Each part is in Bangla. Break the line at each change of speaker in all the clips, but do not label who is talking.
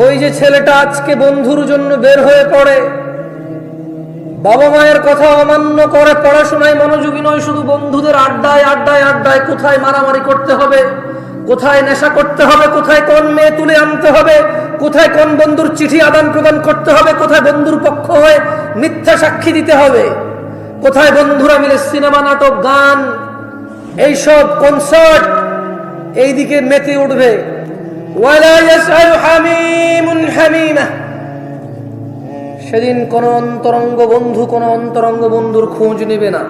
ওই যে ছেলেটা আজকে বন্ধুর জন্য বের হয়ে পড়ে, বাবা মায়ের কথা অমান্য করে, পড়াশোনায় মনোযোগী নয়, শুধু বন্ধুদের আড্ডায় আড্ডায় আড্ডায়, কোথায় মারামারি করতে হবে, কোথায় নেশা করতে হবে, কোথায় কোন মেয়ে তুলে আনতে হবে, কোথায় কোন বন্ধুর চিঠি আদান প্রদান করতে হবে, কোথায় বন্ধুর পক্ষ হয়ে মিথ্যা সাক্ষী দিতে হবে, কোথায় বন্ধুরা মিলে সিনেমা, নাটক, গান, এইসব কনসার্ট, এইদিকে মেতে উঠবে। ওয়ালা ইয়াসআলু হামিমুন হামিমা, সেদিন কোন অন্তরঙ্গ বন্ধু কোন অন্তরঙ্গ বন্ধুর খোঁজ নেবে না।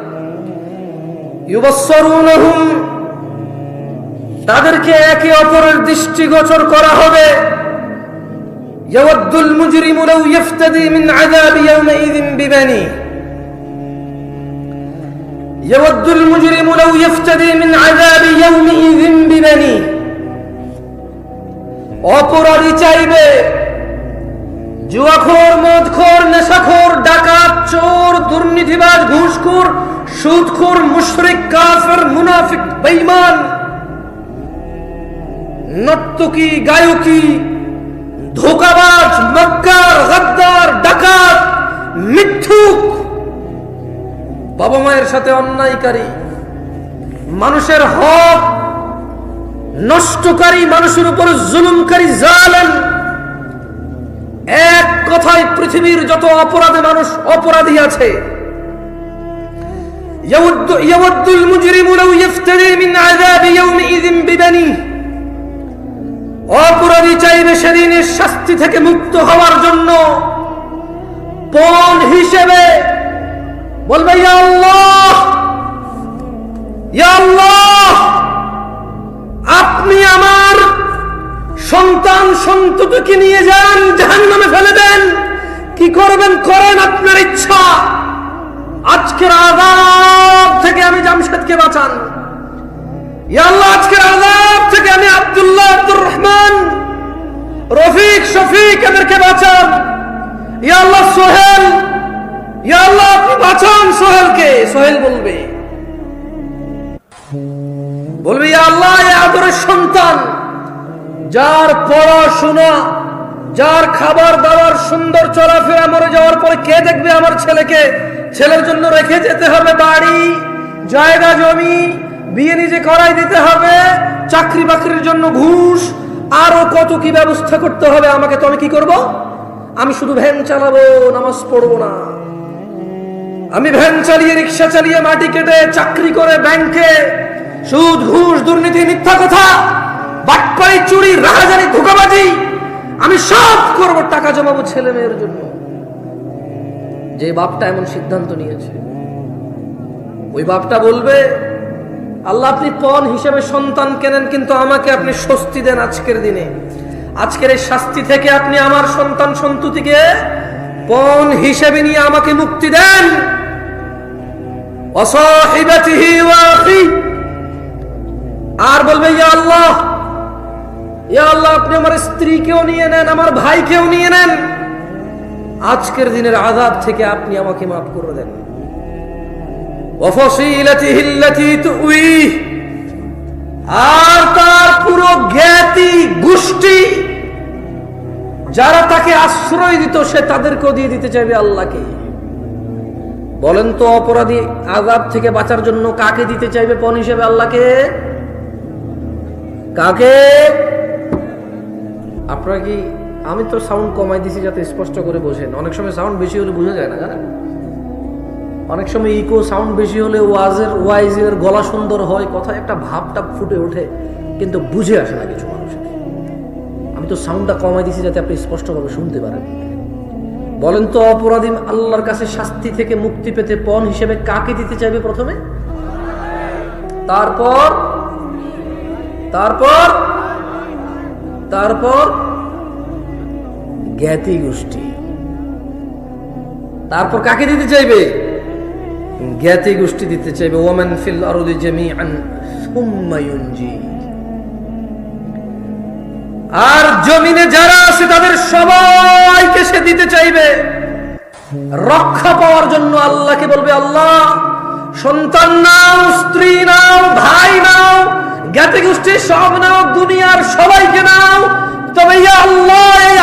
ইউবাসসিরুনহুম, তাদেরকে একে অপরের দৃষ্টিগোচর করা হবে। ইয়াওয়াদ্দুল মুজরিমু লাউ ইফতাদি মিন আযাবি ইয়াওমাইযিন বিবানি, ইয়াওয়াদ্দুল মুজরিমু লাউ ইফতাদি মিন আযাবি ইয়াওমাইযিন বিবানি। অপরাধী চাইবে, জুয়াখোর, মদখোর, নেশাখোর, ডাকাত, চোর, দুর্নীতিবাজ, ঘুষখোর, সুদখোর, মুশরিক, কাফের, মুনাফিক, বেঈমান, নর্তকী, গায়কী, ধোঁকাবাজ, মক্কার, গাদ্দার, ডাকাত, মিথ্যুক, বাবা মায়ের সাথে অন্যায়কারী, মানুষের হক নষ্টকারী, মানুষের উপর জুলুমকারী, জালেম, এক কথায় পৃথিবীর যত অপরাধী মানুষ অপরাধী আছে। ইয়াওয়াদ্দুল মুজরিমু লাউ ইফতাদি মিন আযাবি ইয়াওমাইযিন বিবানি, অপরাধী চাইবে সেদিনের শাস্তি থেকে মুক্ত হওয়ার জন্য পণ হিসেবে, বলবে ইয়া আল্লাহ, ইয়া আল্লাহ, আপনি আমার সন্তান সন্ততিকে নিয়ে যান, জাহান্নামে ফেলে দেন, কি করবেন করেন, আপনার ইচ্ছা, আজকের আযাব থেকে আমি জামশেদকে বাঁচান, ইয়া আল্লাহ, আজকের আযাব থেকে আমি আব্দুল্লাহ, আব্দুর রহমান, রফিক, শফিক এদেরকে বাঁচান, ইয়া আল্লাহ, সোহেল, ইয়া আল্লাহ আপনি বাঁচান সোহেলকে। সোহেল বলবে ইয়া আল্লাহ, এই আদরের সন্তান, যার পড়াশোনা, যার খাবার দাবার, সুন্দর চলাফেরা, মরে যাওয়ার পরে কে দেখবে আমার ছেলেকে? ছেলের জন্য রেখে যেতে হবে বাড়ি, জায়গা, জমি, বিয়ে নিজে করাই দিতে হবে, চাকরি বাকরির জন্য ঘুষ, আরো কত কি ব্যবস্থা করতে হবে আমাকে। তো আমি কি করব? আমি শুধু ভ্যান চালাবো, নামাজ পড়বো না। আমি ভ্যান চালিয়ে, রিক্সা চালিয়ে, মাটি কেটে, চাকরি করে ব্যাংকে, সুদ, ঘুষ, দুর্নীতি, মিথ্যা কথা, বাটপাড়ি, চুরি, রাহাজানি, ধোঁকাবাজি, আমি সব করব, টাকা জমাবো ছেলে মেয়ের জন্য। যে বাপটা এমন সিদ্ধান্ত নিয়েছে, ওই বাপটা বলবে আল্লাহ আপনি পণ হিসেবে সন্তান কেনেন, কিন্তু আমাকে আপনি স্বস্তি দেন আজকের দিনে, আজকের এই শাস্তি থেকে আপনি আমার সন্তান সন্ততিকে পণ হিসেবে নিয়ে আমাকে মুক্তি দেন। ওয়াসাহিবাতিহি ওয়া আখি, আর বলবে ইয়া আল্লাহ, ইয়া আল্লাহ আপনি আমার স্ত্রীকেও নিয়ে নেন, আমার ভাইকেও নিয়ে নেন, আজকের দিনের আযাব থেকে আপনি আমাকে মাফ করে দেন। ওয়াফাসিলাতিহি আল্লাতী তুই, আর তার পুরো জ্ঞাতি গোষ্ঠী যারা তাকে আশ্রয় দিত, সে তাদেরকেও দিয়ে দিতে চাইবে আল্লাহকে। বলেন তো, অপরাধী আযাব থেকে বাঁচার জন্য কাকে দিতে চাইবে পণ হিসেবে? আল্লাহকে। কাকে? আপনারা কি, আমি তো সাউন্ড কমাই দিছি যাতে স্পষ্ট করে বোঝেন। অনেক সময় সাউন্ড বেশি হলে বোঝা যায় না, জানেন? অনেক সময় ইকো সাউন্ড বেশি হলে ওয়াইজের গলা সুন্দর হয়, কথায় একটা ভাবটা ফুটে ওঠে, কিন্তু বুঝে আসে না কিছু মানুষের। আমি তো সাউন্ডটা কমাই দিছি যাতে আপনি স্পষ্টভাবে শুনতে পারেন। বলেন তো, অপরাধী আল্লাহর কাছে শাস্তি থেকে মুক্তি পেতে পণ হিসেবে কাকে দিতে চাইবে প্রথমে? তারপর তারপর তারপর জ্ঞাতি গোষ্ঠী। তারপর কাকে দিতে চাইবে? জ্ঞাতি গোষ্ঠী দিতে চাইবে। ওয়ামান ফিল আরদি জামিআন সুম্মা ইউনজি, আর জমিনে যারা আছে তাদের সবাইকে সে দিতে চাইবে রক্ষা পাওয়ার জন্য। আল্লাহকে বলবে আল্লাহ সন্তান নাও, স্ত্রী নাও, ভাই নাও, জ্ঞাতি গোষ্ঠী সব নাও, দুনিয়ার সবাইকে নাও, তবে ইয়া আল্লাহ এই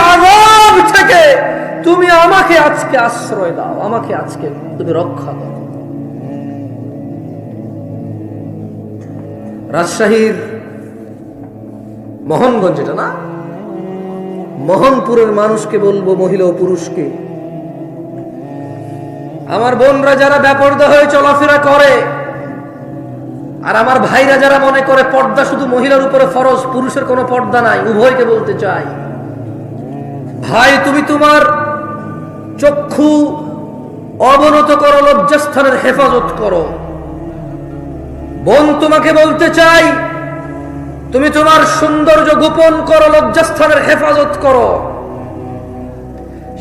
তুমি আমাকে আজকে আশ্রয় দাও, আমাকে আজকে তুমি রক্ষা করো। রাজশাহীর মোহনগঞ্জ, এটা না, মোহনপুরের মানুষকে বলবো, মহিলা ও পুরুষকে, আমার বোনরা যারা বেপরদা হয়ে চলাফেরা করে, আর আমার ভাইরা যারা মনে করে পর্দা শুধু মহিলার উপরে ফরজ, পুরুষের কোনো পর্দা নাই, উভয়কে বলতে চাই, ভাই তুমি তোমার চক্ষু অবনত করো, লজ্জাস্থানের হেফাজত করো। বোন তোমাকে বলতে চাই, তুমি তোমার সৌন্দর্য গোপন করো, লজ্জাস্থানের হেফাজত করো।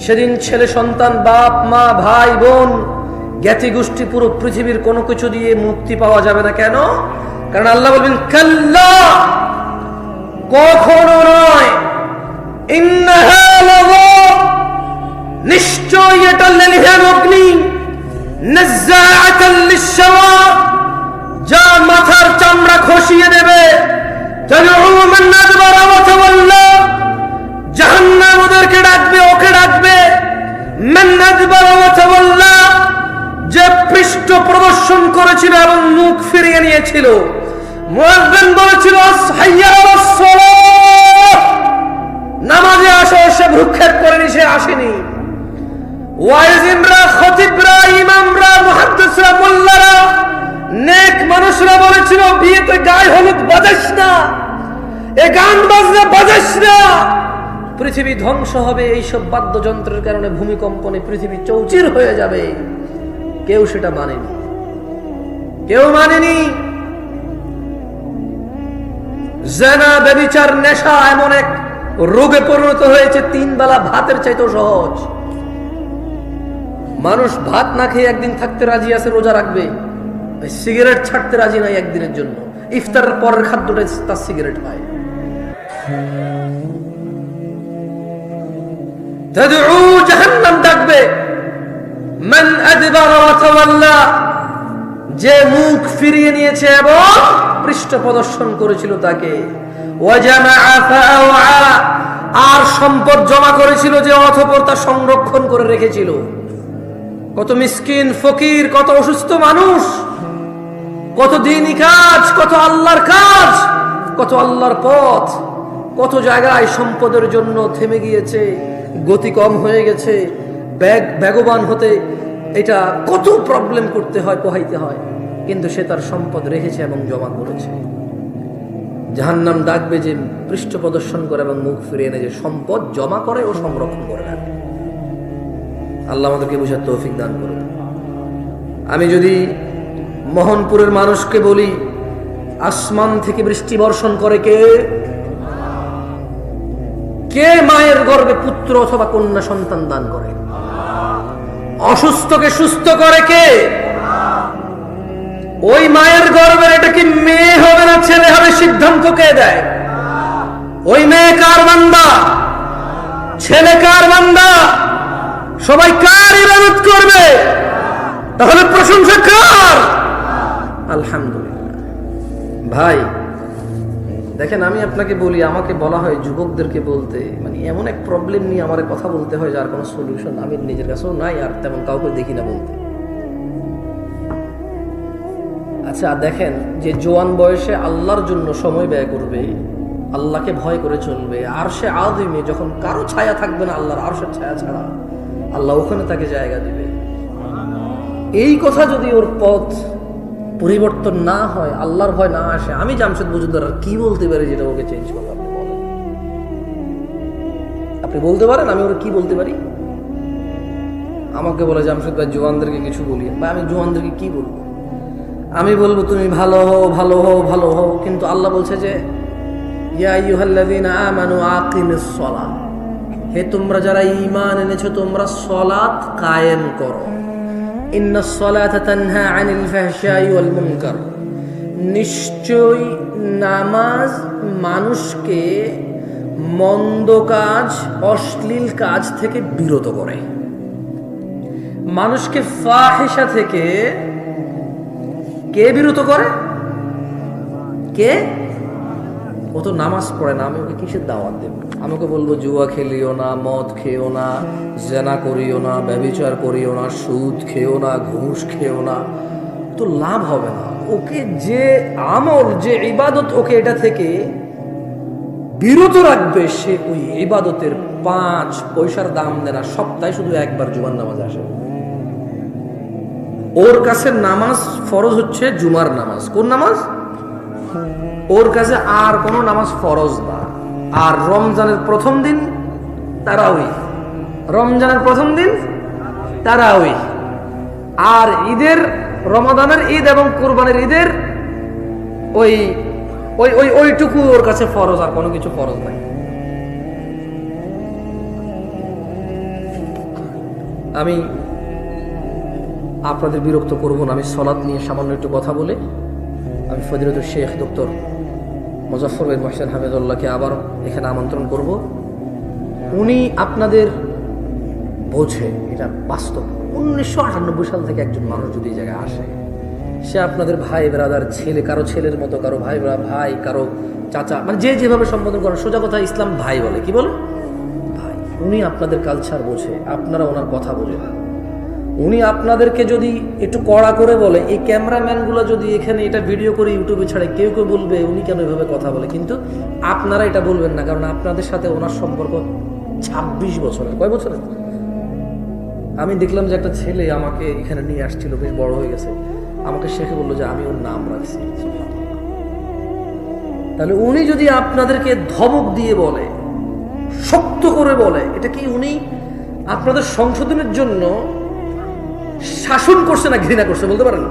সেদিন ছেলে সন্তান, বাপ মা, ভাই বোন, জ্ঞাতি গোষ্ঠী, পুরো পৃথিবীর কোনো কিছু দিয়ে মুক্তি পাওয়া যাবে না। কেন? কারণ আল্লাহ বলবেন কাল্লা, কখনো নয়, ইন্নাহা লাযা, নিশ্চয় এটা লেলিহান অগ্নি, নাজ্জাআতাল লিশ-শাওয়া, যা মাথার চামড়া খসিয়ে দেবে, তাদউ মান আদবারা ওয়া তাওয়াল্লা, জাহান্নাম ওদেরকে ডাকবে, ওকে ডাকবে, মান আদবারা ওয়া তাওয়াল্লা, যে পৃষ্ঠ প্রদর্শন করেছিল এবং মুখ ফিরিয়ে নিয়েছিল। মুয়াজ্জিন বলেছিল হাইয়া আলাস সালাহ, নামাজে আসো, সে ভ্রুক্ষেপ করেনি, সে আসেনি। ওয়াইজিনরা, খতিবরা, ইমামরা, মুহাদ্দিসরা, মোল্লারা, নেক মানুষরা বলেছিল বিয়েতে গায়ে হলুদ বাজাস না, এ গান বাজনা বাজাস না, পৃথিবী ধ্বংস হবে, এইসব বাদ্যযন্ত্রের কারণে ভূমিকম্পনে পৃথিবী চৌচির হয়ে যাবে। কেউ সেটা মানেনি, কেউ মানেনি। জিনা, ব্যভিচার, নেশা এমন এক রোগে পরিণত হয়েছে, 3 বেলা ভাতের চাইতেও সহজ। মানুষ ভাত না খেয়ে একদিন থাকতে রাজি আছে, রোজা রাখবে, সিগারেট ছাড়তে রাজি নাই একদিনের জন্য। ইফতারের পরের খাদ্যটা তার সিগারেট হয়। তাদউ, জাহান্নাম ডাকবে, মান আদবারা ওয়া তাওয়াল্লা, যে মুখ ফিরিয়ে নিয়েছে এবং পৃষ্ঠ প্রদর্শন করেছিল তাকে। ওয়া জামাআ ফাআওয়া, আর সম্পদ জমা করেছিল যে, অতঃপর তা সংরক্ষণ করে রেখেছিল। কত মিসকিন, ফকির, কত অসুস্থ মানুষ, কত দ্বীনি কাজ, কত আল্লাহর কাজ, কত আল্লাহর পথ, কত জায়গায় সম্পদের জন্য থেমে গিয়েছে, গতি কম হয়ে গেছে, বেগবান হতে এটা কত প্রবলেম করতে হয়, পোহাইতে হয়, কিন্তু সে তার সম্পদ রেখেছে এবং জমা করেছে। জাহান্নাম ডাকবে যে পৃষ্ঠ প্রদর্শন করে এবং মুখ ফিরিয়ে এনে যে সম্পদ জমা করে ও সংরক্ষণ করে রাখে। আল্লাহ আমাদেরকে বুঝার তৌফিক দান করুন। আমি যদি মোহনপুরের মানুষকে বলি, আসমান থেকে বৃষ্টি বর্ষণ করে কে? কে মায়ের গর্ভে পুত্র অথবা কন্যা সন্তান দান করে? অসুস্থকে সুস্থ করে কে? ওই মায়ের গর্ভের এটা কি মেয়ে হবে না ছেলে হবে, সিদ্ধান্ত কে দেয়? ওই মেয়ে কার বান্দা? ছেলে কার বান্দা? সবাই কার ইবাদত করবে? তাহলে প্রশংসা কার? আলহামদুলিল্লাহ। ভাই দেখেন, আমি আপনাকে বলি, আমাকে বলা হয় যুবকদেরকে বলতে, মানে এমন এক প্রবলেম নিয়ে আমার কথা বলতে হয় যার কোনো সলিউশন আমি নিজের কাছেও নাই, আর তেমন কাউকে দেখি না বলতে। আচ্ছা দেখেন, যে জোয়ান বয়সে আল্লাহর জন্য সময় ব্যয় করবে, আল্লাহকে ভয় করে চলবে, আরশে আযিমে যখন কারো ছায়া থাকবে না আল্লাহর আরশের ছায়া ছাড়া, আল্লাহ ওখানে তাকে জায়গা দিবে। এই কথা যদি ওর পথ পরিবর্তন না হয়, আল্লাহর ভয় না আসে, আমি জামশেদ মজুমদার আর কি বলতে পারি যেটা ওকে চেঞ্জ করবে? আপনি বলেন, আপনি বলতে পারেন আমি ওরা কি বলতে পারি? আমাকে বলে জামশেদ ভাই জোয়ানদেরকে কিছু বলি, বা আমি জোয়ানদেরকে কি বলবো? আমি বলবো তুমি ভালো হও, ভালো হও, ভালো হও, কিন্তু আল্লাহ বলছে যে ইয়া আইয়ুহাল্লাযীনা আমানু আকিমিস সালাহ, হে তোমরা যারা ঈমান এনেছো তোমরা সালাত কায়েম করো। ইন্নাস সালাতা তানহা আনিল ফাহশাই ওয়াল মুনকার, নিশ্চয় নামাজ মানুষকে মন্দ কাজ, অশ্লীল কাজ থেকে বিরত করে, মানুষকে ফাহিশা থেকে কে বিরত করে? কে? ও তো নামাজ পড়ে না, আমি ওকে কিসের দাওয়াত দেব? আমাকে বলবো জুয়া খেলিও না, মদ খেও না, জেনা করিও না, ব্যভিচার করিও না, সুদ খেও না, ঘুষ খেও না, তো লাভ হবে না। ওকে যে আমল, যে ইবাদত ওকে এটা থেকে বিরত রাখবে, সে ওই ইবাদতের 5 পয়সার দাম দেয় না। সপ্তাহে শুধু একবার জুমার নামাজ আসে। ওর কাছে নামাজ ফরজ হচ্ছে জুমার নামাজ। কোন নামাজ? ওর কাছে আর কোন নামাজ ফরজ না। আর রমজানের প্রথম দিন তারাউই, রমজানের প্রথম দিন তারাউই, আর ঈদের, রমাদানের ঈদ এবং কুরবানির ঈদের ওই ওই ওই ওইটুকু ওর কাছে ফরজ, আর কোনো কিছু ফরজ নাই। আমি আপনাদের বিরক্ত করব না, আমি সলাত নিয়ে সামান্য একটু কথা বলে আমি ফজিলতুল শেখ ডক্টর মুজাফফর বিন মোহসেন হাফেজুল্লাহকে আবার এখানে আমন্ত্রণ করব। উনি আপনাদের বোঝে, এটা বাস্তব। 1998 সাল থেকে একজন মানুষ যদি এই জায়গায় আসে, সে আপনাদের ভাই ব্রাদার, ছেলে, কারো ছেলের মতো, কারো ভাই ভাই, কারো চাচা, মানে যে যেভাবে সম্বোধন করেন, সোজা কথা ইসলাম ভাই বলে। কি বলে? ভাই। উনি আপনাদের কালচার বোঝে, আপনারা ওনার কথা বোঝেন। উনি আপনাদেরকে যদি একটু কড়া করে বলে, এই ক্যামেরাম্যানগুলো যদি এখানে এটা ভিডিও করে ইউটিউবে ছাড়ে, কেউ কেউ বলবে উনি কেন এভাবে কথা বলে, কিন্তু আপনারা এটা বলবেন না, কারণ আপনাদের সাথে ওনার সম্পর্ক 26 বছরের। কয় বছরের? আমি দেখলাম যে একটা ছেলে আমাকে এখানে নিয়ে আসছিল, বেশ বড় হয়ে গেছে, আমাকে শেখে বললো যে আমি ওর নাম রাখছি। তাহলে উনি যদি আপনাদেরকে ধমক দিয়ে বলে, শক্ত করে বলে, এটা কি উনি আপনাদের সংশোধনের জন্য শাসন করছে না ঘৃণা করছে? বলতে পারেন?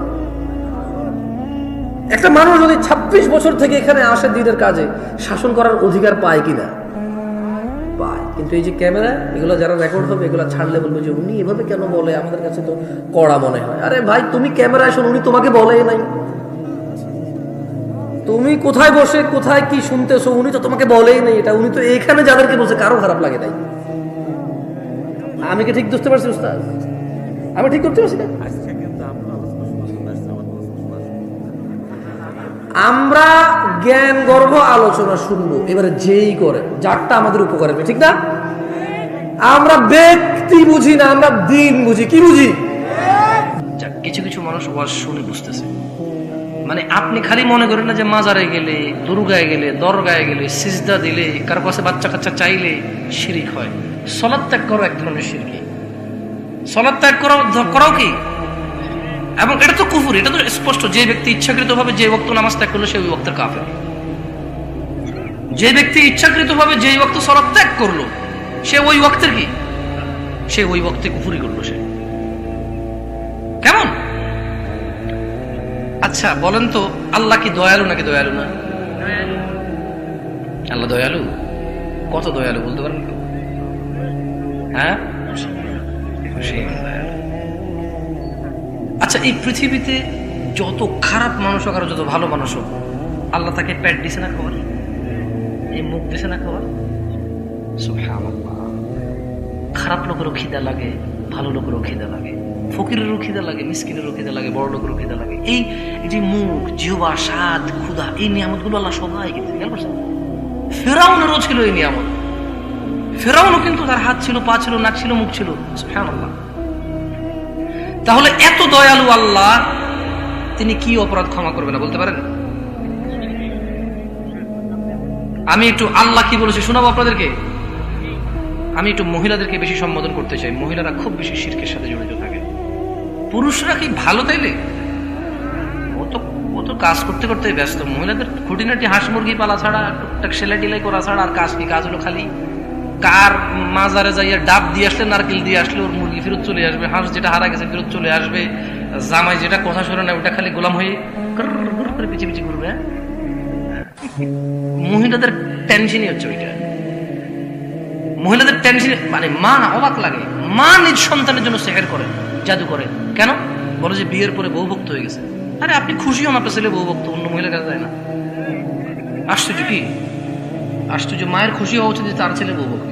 একটা মানুষ যদি 26 বছর থেকে এখানে আসে দিনের কাজে, শাসন করার অধিকার পায় কিনা? পায়। কিন্তু এই যে ক্যামেরা, এগুলো যারা রেকর্ড হবে, এগুলো ছাড়লে বলবে যে উনি এভাবে কেন বলে, আমাদের কাছে তো কড়া মনে হয়। আরে ভাই, তুমি ক্যামেরায় শোনো, উনি তোমাকে বলেই নাই। তুমি কোথায় বসে কোথায় কি শুনতেছো, উনি তো তোমাকে বলেই নাই। এটা উনি তো এখানে যাদেরকে বলছে, কারো খারাপ লাগে নাই। আমি কি ঠিক বুঝতে পারছি উস্তাদ? আমি ঠিক করতে পারছি না? আমরা জ্ঞান গর্ভ আলোচনা শুনবো, এবারে যেই করে যারটা আমাদের উপকার হবে, ঠিক না? আমরা ব্যক্তি বুঝি না, আমরা দিন বুঝি। কি বুঝি? কিছু কিছু মানুষ ওয়াজ শুনে বুঝতেছে। মানে আপনি খালি মনে করেন না যে মাজারে গেলে, দুর্গায় গেলে, দরগায় গেলে, সিজদা দিলে, কারো কাছে বাচ্চা কাচ্চা চাইলে শিরিক হয়। সালাত ত্যাগ করো এক ধরনের শিরকি। সালাত ত্যাগ করাও কি? এবং এটা তো কুফর, এটা তো স্পষ্ট। যে ব্যক্তি ইচ্ছাকৃতভাবে যে ওয়াক্ত নামাজ ত্যাগ করলো, সে ওই ওয়াক্তের কাফের। যে ব্যক্তি ইচ্ছাকৃতভাবে যে ওয়াক্ত সালাত ত্যাগ করলো, সে ওই ওয়াক্তের কি? সে ওই ওয়াক্তে কুফরি করলো। সে কেমন? আচ্ছা বলেন তো, আল্লাহ কি দয়ালু নাকি দয়ালু না? আল্লাহ দয়ালু। কত দয়ালু বলতে পারেন? হ্যাঁ, আচ্ছা এই পৃথিবীতে যত খারাপ মানুষ হোক আর যত ভালো মানুষ হোক, আল্লাহ তাকে পেট দিছে না খাবার, এই মুখ দিছে না খাবার। সুবহানাল্লাহ। খারাপ লোকেরও খিদা লাগে, ভালো লোকেরও খিদা লাগে, ফকিরেরও খিদা লাগে, মিসকিনেরও খিদা লাগে, বড় লোকেরও খিদা লাগে। এই যে মুখ, জিহ্বা, স্বাদ, ক্ষুধা, এই নিয়ামত গুলো আল্লাহ সবাই কিন্তু খেয়াল করছেন। ফেরাউনেরও ছিল এই নিয়ামত। ফেরাউনও কিন্তু তার হাত ছিল, পা ছিল, নাক ছিল, মুখ ছিল। সুবহানাল্লাহ। তাহলে এত দয়ালু আল্লাহ, তিনি কি অপরাধ ক্ষমা করবে না বলতে পারেন? আমি একটু আল্লাহ কি বলেছে শোনাবো আপনাদেরকে। আমি একটু মহিলাদেরকে বেশি সম্বোধন করতে চাই। মহিলারা খুব বেশি শিরকের সাথে জড়িত থাকে। পুরুষরা কি ভালো তাইলে? ও তো কাজ করতে করতে ব্যস্ত। মহিলাদের খুঁটিনাটি হাঁস মুরগি পালা ছাড়া, টুকটাক সেলাই টিলাই করা ছাড়া আর কাজ কি? কাজ হলো খালি কার মাজারে যাইয়া ডাব দিয়ে আসলে, নারকেল দিয়ে আসলে ওর মুরগি ফেরত চলে আসবে, হাঁস যেটা হারা গেছে ফেরত চলে আসবে, জামাই যেটা কথা শোনে না ওটা খালি গোলাম হয়ে করে পিছিয়ে পিছিয়ে ঘুরবে। মহিলাদের টেনশনই হচ্ছে ওইটা। মহিলাদের টেনশন মানে মা অবাক লাগে, মা নিজ সন্তানের জন্য সেহের করে, জাদু করে। কেন? বলে যে বিয়ের পরে বউ ভক্ত হয়ে গেছে। আরে আপনি খুশি হন আপনার ছেলে বউ ভক্ত, অন্য মহিলার কাছে যায় না। আশ্চর্য কি? আশ্চর্য। মায়ের খুশি হওয়া উচিত তার ছেলে বউ ভক্ত।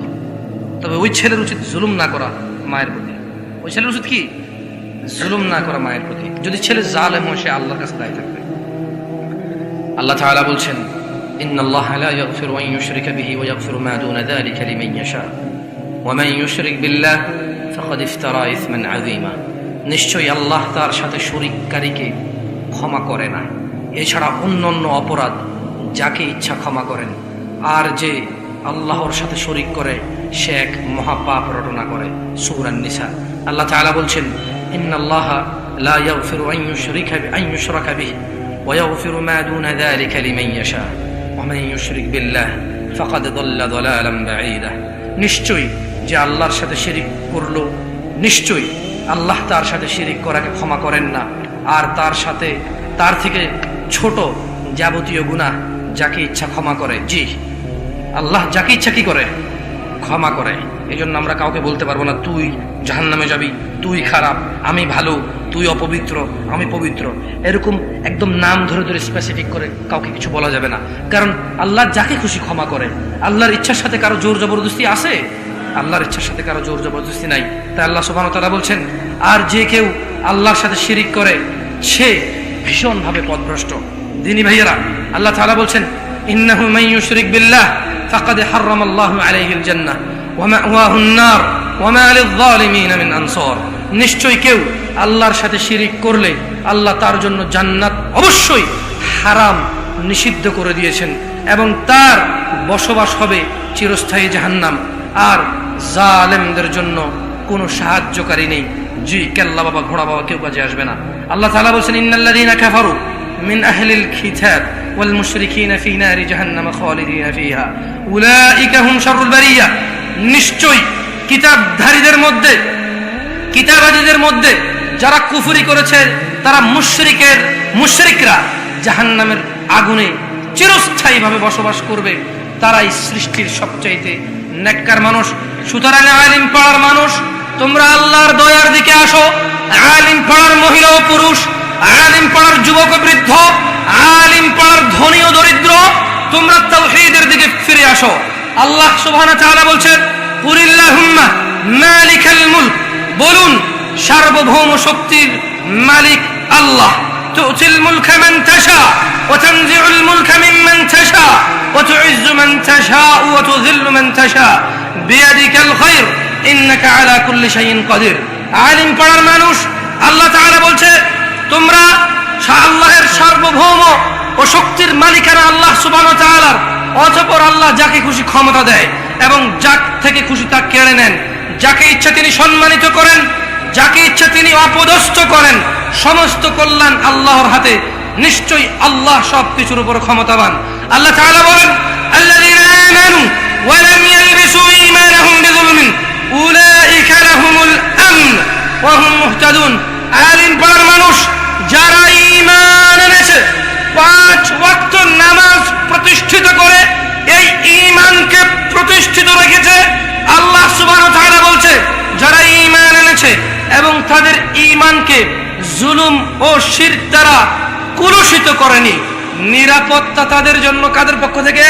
তবে ওই ছেলের উচিত জুলুম না করা মায়ের প্রতি। ওই ছেলের উচিত কি? জুলুম না করা মায়ের প্রতি। যদি ছেলে জালেম হয়, সে আল্লাহর কাছে দায়ী থাকবে। আল্লাহ তাআলা বলছেন,
ইন্নাল্লাহা লা ইয়াগফিরু আন ইউশরিকা বিহি ওয়া ইয়াগফিরু মা দুনা যালিকা লিমান ইয়াশা ওয়া মান ইউশরিক বিল্লাহ ফাকাদ ইফতারা ইসমান আযীমা। নিশ্চয়ই আল্লাহ তার সাথে শরীককারীকে ক্ষমা করে না, এছাড়া অন্যান্য অপরাধ যাকে ইচ্ছা ক্ষমা করেন। আর যে আল্লাহর সাথে শরীক করে সে এক মহাপাপ রটনা করে। সূরা নিসা আল্লাহ তাআলা বলছেন, ইন্নাল্লাহা লা ইয়াগফিরু আন ইউশরাকা বিহি ওয়া ইয়াগফিরু মা দুনা যালিকা লিমান ইয়াশা ওয়া মান ইউশরিক বিল্লাহ ফাকাদ দাল্লা দালালান বাঈদা। নিশ্চয়ই যে আল্লাহর সাথে শিরিক করলো, নিশ্চয়ই আল্লাহ তার সাথে শিরিক করাকে ক্ষমা করেন না, আর তার থেকে ছোট যাবতীয় গুনাহ যাকে ইচ্ছা ক্ষমা করে। জি, আল্লাহ যাকে ইচ্ছা কি করে? ক্ষমা করে। এই জন্য আমরা কাউকে বলতে পারবো না তুই জাহান্নামে যাবি, তুই খারাপ, আমি ভালো, তুই অপবিত্র, আমি পবিত্র। এরকম একদম নাম ধরে ধরে স্পেসিফিক করে কাউকে কিছু বলা যাবে না, কারণ আল্লাহ যাকে খুশি ক্ষমা করে। আল্লাহর ইচ্ছার সাথে কারো জোর জবরদস্তি আছে? আল্লাহর ইচ্ছার সাথে কারো জোর জবরদস্তি নাই। তাই আল্লাহ সুবহানাহু ওয়া তাআলা বলছেন, আর যে কেউ আল্লাহর সাথে শিরিক করে সে ভীষণভাবে পথভ্রষ্ট। দিনী ভাইয়েরা, আল্লাহ তাআলা বলছেন, ইন্নাহু মান ইউশরিক বিল্লাহ ফাকাদ হারামাল্লাহু আলাইহিল জান্নাহ ওয়া মাওয়াহুন নার ওয়া মা লিয-যালিমিন মিন আনসার। নিশ্চয়ই কেউ আল্লাহর সাথে শিরিক করলে আল্লাহ তার জন্য জান্নাত অবশ্যই হারাম নিষিদ্ধ করে দিয়েছেন এবং তার বসবাস হবে চিরস্থায়ী জাহান্নাম, আর জালেমদের জন্য কোনো সাহায্যকারী নেই। জি, কেল্লা বাবা ঘোড়া বাবা কেউ কাজে আসবে না। আল্লাহ তাআলা বলেন, ইন্নাল্লাযীনা কাফারু মিন আহলিল কিতাব ওয়াল মুশরিকিনা ফি নারি জাহান্নাম খালিদিনা ফিহা উলাইকা হুম শাররুল বারিয়া। নিশ্চয়ই কিতাবাদীদের মধ্যে যারা কুফরি করেছে তারা মুশরিকরা জাহান্নামের আগুনে চিরস্থায়ীভাবে বসবাস করবে। তারাই সৃষ্টির সবচাইতে নেককার মানুষ। সুতরাং আলিম পাড়ার মানুষ, তোমরা আল্লাহর দয়ার দিকে আসো। আলিম পাড়ার মহিলা ও পুরুষ, আলিম পাড়ার যুবক ও বৃদ্ধ, আলিম পাড়ার ধনী ও দরিদ্র, তোমরা তাওহীদের দিকে ফিরে আসো। আল্লাহ সুবহানাহু ওয়া তাআলা বলছেন, কুলিল্লাহুম্মা মালিকাল মুলক, বলুন সার্বভৌম শক্তির মালিক আল্লাহ। তুতিল মুলকা মান তাশা ওয়া তানজিউল মুলকা মিম্মান তাশা ওয়া তুইজ্জু মান তাশা ওয়া তুযিল্লু মান তাশা বিয়াদিকাল খায়র ইন্নাকা আলা কুল্লি শাইইন কাদির। আলিম পাড়ার মানুষ, আল্লাহ তাআলা বলছে, তোমরা আল্লাহের সার্বভৌম ও শক্তির মালিকানা আল্লাহ সুবহানাহু ওয়া তাআলার। অতঃপর আল্লাহ যাকে খুশি ক্ষমতা দেয় এবং যার থেকে খুশি তা কেড়ে নেন। যাকে ইচ্ছা তিনি সম্মানিত করেন, যাকে ইচ্ছা তিনি অপদস্থ করেন। সমস্ত কল্যাণ আল্লাহর হাতে। নিশ্চয়ই আল্লাহ সবকিছুর উপর ক্ষমতাবান। আল্লাহ তাআলা বলেন, আল্লাযীনা আমানু ওয়া লাম ইয়ালবিসু ঈমানাহুম বিযুলমিন উলাইকা লাহুমুল আমন ওয়া হুম মুহতাদুন। আলিম পাড়ার মানুষ, যারা ঈমান এনেছে, 5 ওয়াক্ত নামাজ প্রতিষ্ঠিত করে এই ঈমানকে প্রতিষ্ঠিত রেখেছে, আল্লাহ সুবহানাহু ওয়া তাআলা বলছে যারা ঈমান এনেছে এবং তাদের ঈমানকে জুলুম ও শিরক দ্বারা কুলুষিত করেনি, নিরাপত্তা তাদের জন্য কাদের পক্ষ থেকে?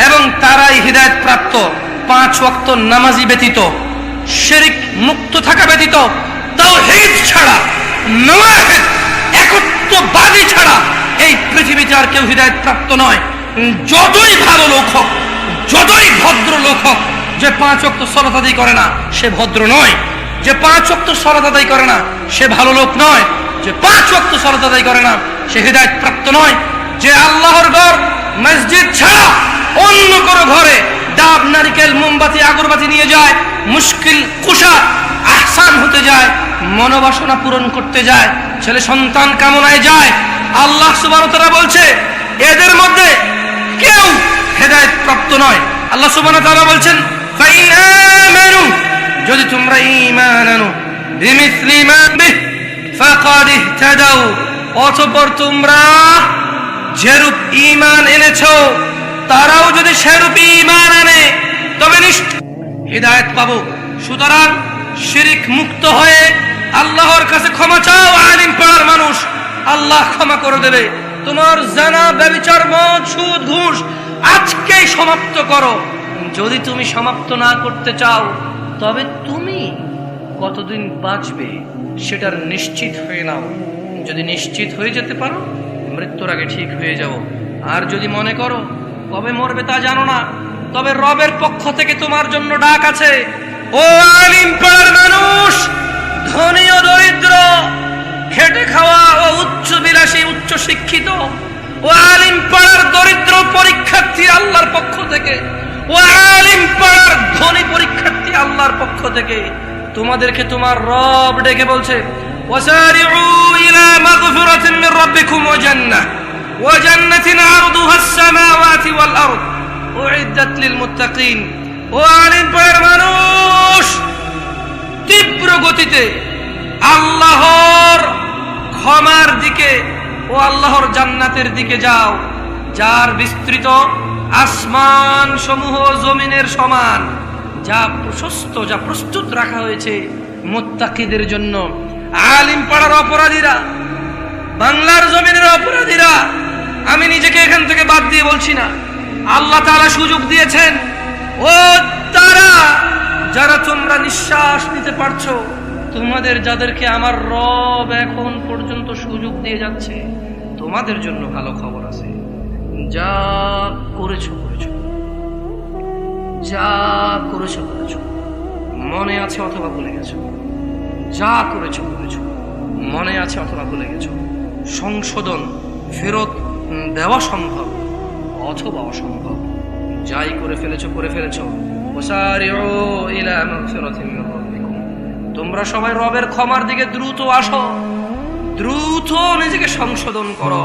এবং তারাই হিদায়াত প্রাপ্ত। 5 ওয়াক্ত নামাজি ব্যতীত, শিরক মুক্ত থাকা ব্যতীত, তাওহীদ ছাড়া, নওয়াহিদ একত্ববাদী ছাড়া এই পৃথিবীতে আর কেউ হিদায়াত প্রাপ্ত নয়। যতই ভালো লোক হোক, যতই ভদ্র লোক হোক, যে 5 ওয়াক্ত সালাত আদায় করে না সে ভদ্র নয়। যে 5 ওয়াক্ত সালাত আদায় করে না সে ভালো লোক নয়। যে 5 ওয়াক্ত সালাত আদায় করে না সে হিদায়াত প্রাপ্ত নয়। যে আল্লাহর ঘর মসজিদ ছাড়া অন্য কোনো ঘরে ডাব, নারিকেল, মোমবাতি, আগরবাতি নিয়ে যায়, মুশকিল কুশা আহসান হতে যায়, মনোবাসনা পূরণ করতে যায়, ছেলে সন্তান কামনায় যায়, আল্লাহ সুবহানাহু ওয়া তাআলা বলছে এদের মধ্যে কেউ হেদায়েত প্রাপ্ত নয়। আল্লাহ সুবহানাহু ওয়া তাআলা বলছেন, ফাইন আমানু, যদি তোমরা ঈমান আনো, বিমিসলি মা বিহি ফাকাদ ইহতাদাউ, অতঃপর তোমরা যেরূপ ঈমান এনেছো তারাও যদি সেরূপ ঈমান আনে তবে নিশ্চয় হিদায়াত পাবো। সুতরাং শিরক মুক্ত হয়ে আল্লাহর কাছে ক্ষমা চাও। আলিম পাড়ার মানুষ, আল্লাহ ক্ষমা করে দেবে। তোমার জানা, ব্যভিচার, মদ, সুদ, ঘুষ আজকেই সমাপ্ত করো। যদি তুমি সমাপ্ত না করতে চাও তবে তুমি কতদিন বাঁচবে সেটার নিশ্চিত হয়ে নাও। যদি নিশ্চিত হয়ে যেতে পারো মৃত্যুর আগে ঠিক হয়ে যাও। আর যদি মনে করো কবে মরবে তা জানো না, তবে রবের পক্ষ থেকে তোমার জন্য ডাক আছে। ও আলিম পাড়ার মানুষ, ধনী ও দরিদ্র, খেটে খাওয়া ও উচ্চ বিলাসী উচ্চ শিক্ষিত, ও আলিম পাড়ার দরিদ্র পরীক্ষার্থী আল্লাহর পক্ষ থেকে, ও আলিম পাড়ার ধনী পরীক্ষার্থী আল্লাহর পক্ষ থেকে তোমাদেরকে তোমার রব ডেকে বলছে, ওয়াসারিউ ইলা মাগফিরাতিন মির রাব্বিকুম ওয়া জান্নাতিন আরদুহা আস-সামাওয়াতি ওয়াল আরদ উইদ্দাত লিল মুত্তাকিন। ও আলিম পাড়ার মানুষ, তীব্র গতিতে আল্লাহর ক্ষমার দিকে ও আল্লাহর জান্নাতের দিকে যাও, যার বিস্তৃত আসমান সমূহ জমিনের সমান, যা প্রশস্ত, যা প্রস্তুত রাখা হয়েছে মুত্তাকিদের জন্য। আলিম পাড়ার অপরাধীরা, বাংলার জমিনের অপরাধীরা, আমি নিজেকে এখান থেকে বাদ দিয়ে বলছি না, আল্লাহ তাআলা সুযোগ দিয়েছেন। ও তারা যারা তোমরা নিঃশ্বাস নিতে পারছো, তোমাদের যাদেরকে আমার রব এখন পর্যন্ত সুযোগ দিয়ে যাচ্ছে, তোমাদের জন্য ভালো খবর আছে। যা করেছো করেছো, যা করেছো করেছো, মনে আছে অথবা ভুলে গেছো। যা করেছো করেছো, মনে আছে অথবা ভুলে গেছো। সংশোধন ফেরত দেওয়া সম্ভব অথবা অসম্ভব। যাই করে ফেলেছো করে ফেলেছো। ওয়াসারিউ ইলা মাগফিরাতিন মির রাব্বিকুম, তোমরা সবাই রবের ক্ষমার দিকে দ্রুত আসো, দ্রুত নিজেকে সংশোধন করো।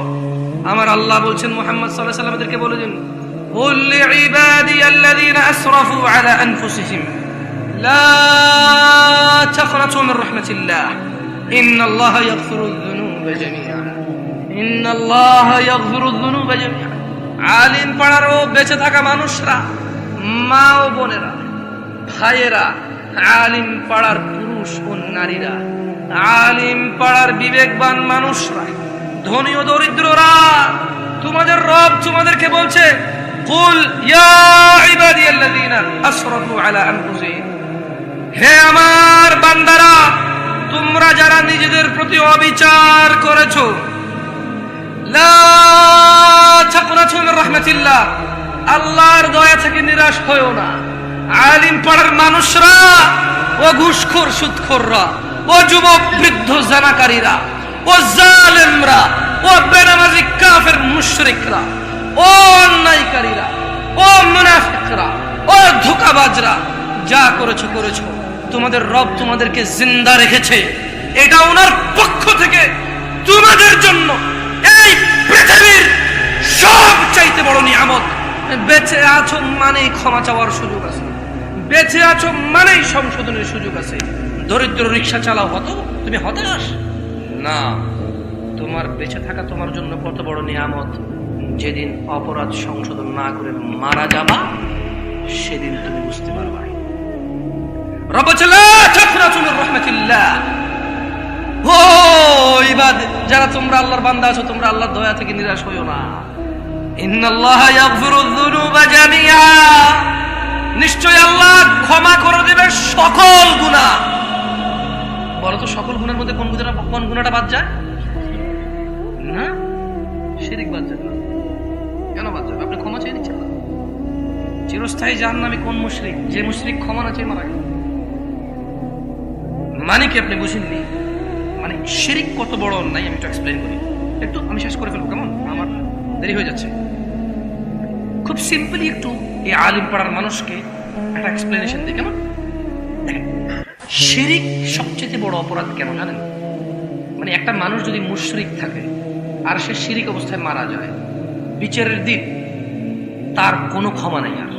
আমার আল্লাহ বলছেন মুহাম্মদ সাল্লাল্লাহু আলাইহি ওয়াসাল্লামকে বলে দিন, কুল লিইবাদিয়াল্লাযীনা আসরাফু আলা আনফুসিহিম লা তাকনাতু মির রাহমাতিল্লাহ ইন্নাল্লাহা ইয়াগফিরুয যুনুবা জামিআ ইন্নাল্লাহা ইয়াগফিরুয যুনুবা জামিআ। আলিম পাড়ার ও বেঁচে থাকা মানুষরা, মা ও বোনেরা, ভাইয়েরা, আলিম পাড়ার পুরুষ ও নারীরা, আলিম পাড়ার বিবেকবান মানুষরা, ধনী ও দরিদ্ররা, তোমাদের রব তোমাদেরকে বলছে, কুল ইয়া ইবাদিয়াল্লাযীনা আসরাফু আলা আনফুসিহিম, হে আমার বান্দারা, তোমরা যারা নিজেদের প্রতি অবিচার করেছো, লা তাকনাতু মির রাহমাতিল্লাহ, আল্লাহর দয়া থেকে নিরাশ হয়ো না। আলিম পাড়ার মানুষরা, ও ঘুষখোর সুদখোররা, ও যুবক বৃদ্ধ জানাকারীরা, ও জালেমরা, ও বেনামাজি কাফের মুশরিকরা, ও অন্যায়কারীরা, ও মুনাফিকরা, ও ধোঁকাবাজরা, যা করেছো করেছো, তোমাদের রব তোমাদেরকে জিন্দা রেখেছে। এটা ওনার পক্ষ থেকে তোমাদের জন্য এই পৃথিবীর সবচাইতে বড় নিয়ামত। বেঁচে আছো মানেই ক্ষমা চাওয়ার সুযোগ আছে, বেঁচে আছো মানেই সংশোধনের সুযোগ আছে। দরিদ্র রিক্সা চালাও, তুমি হতাশ না। তোমার বেঁচে থাকা তোমার জন্য কত বড় নিয়ামত। যেদিন অপরাধ সংশোধন না করে মারা যাবা, সেদিন তুমি বুঝতে পারবা। রব লা তাকনাতু মির রাহমাতিল্লাহ। ও ইবাদ, যারা তোমরা আল্লাহর বান্দা আছো, তোমরা আল্লাহর দয়া থেকে নিরাশ হইও না। ইন্নাল্লাহা ইয়াগফিরুয যুনুবা জামিআ, নিশ্চয় আল্লাহ ক্ষমা করে দেবে সকল গুনাহ। বলো তো, সকল গুনাহের মধ্যে কোন গুনাহটা বাদ যায় না? শিরক বাদ যায় না। কেন বাদ যাবে? আপনি ক্ষমা চেয়ে নিচ্ছেন না। চিরস্থায়ী জাহান্নামী কোন মুশরিক? যে মুশরিক ক্ষমা না চেয়ে মারা গেল। মানে কি আপনি বুঝেননি? মানে শিরক কত বড় অন্যায় আমি একটু এক্সপ্লেইন করি। একটু আমি শেষ করে ফেলবো, কেমন? আমার দেরি হয়ে যাচ্ছে। খুব সিম্পলি একটু এই আলিম পাড়ার মানুষকে একটা এক্সপ্লেনেশন দিই, কেমন? দেখেন, শিরক সবচেয়ে বড় অপরাধ কেন জানেন? মানে একটা মানুষ যদি মুশরিক থাকে আর সে শিরক অবস্থায় মারা যায়, বিচারের দিন তার কোনো ক্ষমা নেই আর।